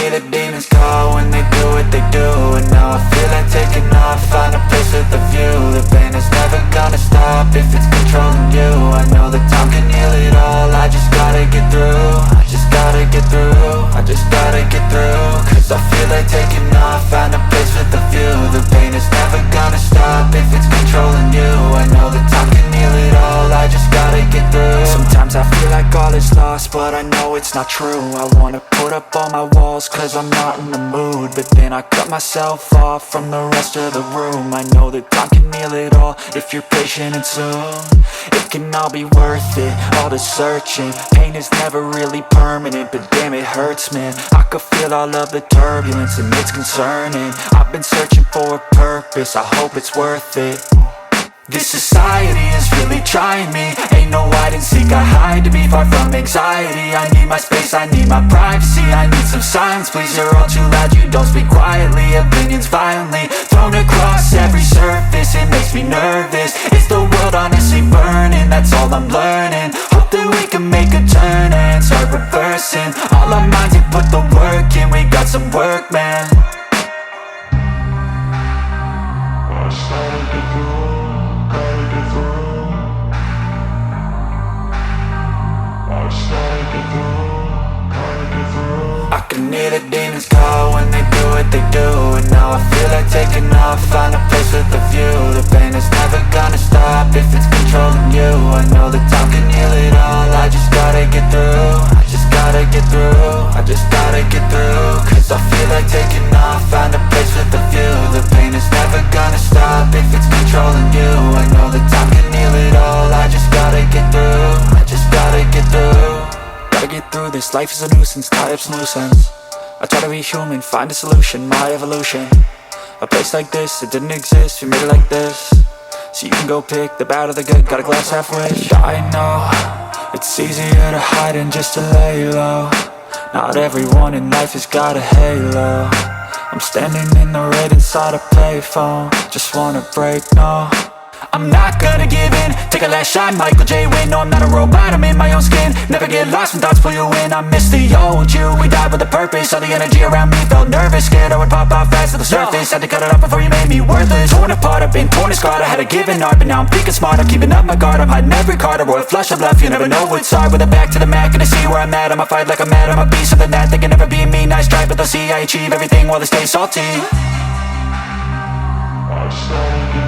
hear the demons call when they do what they do. And now I feel like taking off, find a place with a view. The pain is never gonna stop if it's controlling you. I know that time can heal it all, I just gotta get through. I just gotta get through, I just gotta get through. Cause I feel like taking off, find a place with a view. The pain is never gonna stop if it's controlling you. I know that time can heal it all, I just gotta get through. Sometimes I feel like all is lost, but I know it's not true. I wanna put up all my walls cause I'm not in the mood, but then I cut myself off from the rest of the room. I know that time can heal it all if you're patient and soon it can all be worth it, all the searching. Pain is never really permanent, but damn it hurts, man. I could feel all of the turbulence and it's concerning. I've been searching for a purpose, I hope it's worth it. This society is really trying me. Ain't no hide and seek, I hide to be far from anxiety. I need my space, I need my privacy. I need some silence, please, you're all too loud. You don't speak quietly, opinions violently thrown across every surface. It makes me nervous, is the world honestly burning? That's all I'm learning. Hope that we can make a turn and start reversing all our minds and put the work in. We got some work, man. I started to grow. I can hear the demons call when they do what they do. And now I feel like taking off, find a place with a view. The pain is never gonna stop if it's controlling you. I know that time can heal it all, I just gotta get through. I just gotta get through, I just gotta get through. Cause I feel like taking off, find a place with a view. The pain is never gonna stop if it's controlling you. I know that time can heal it all, I just gotta get through. I just gotta get through. Gotta get through this, life is a nuisance, tie up some loose ends. I try to be human, find a solution, my evolution. A place like this, it didn't exist, we made it like this. So you can go pick the bad or the good, got a glass halfway. I know, it's easier to hide than just to lay low. Not everyone in life has got a halo. I'm standing in the red inside a payphone, just wanna break, no. I'm not gonna give in, take a last shot, Michael J. Win. No, I'm not a robot, I'm in my own skin. Never get lost when thoughts pull you in. I miss the old you, we died with a purpose. All the energy around me felt nervous, scared I would pop out fast to the surface. Had to cut it off before you made me worthless. Torn apart, I've been torn and scarred. I had a given art, but now I'm thinking smart. I'm keeping up my guard, I'm hiding every card. A royal flush of love, you never know what's hard. With a back to the mat, gonna see where I'm at. I'ma fight like I'm mad, I'ma be something that they can never be me. Nice try, but they'll see I achieve everything while they stay salty. I started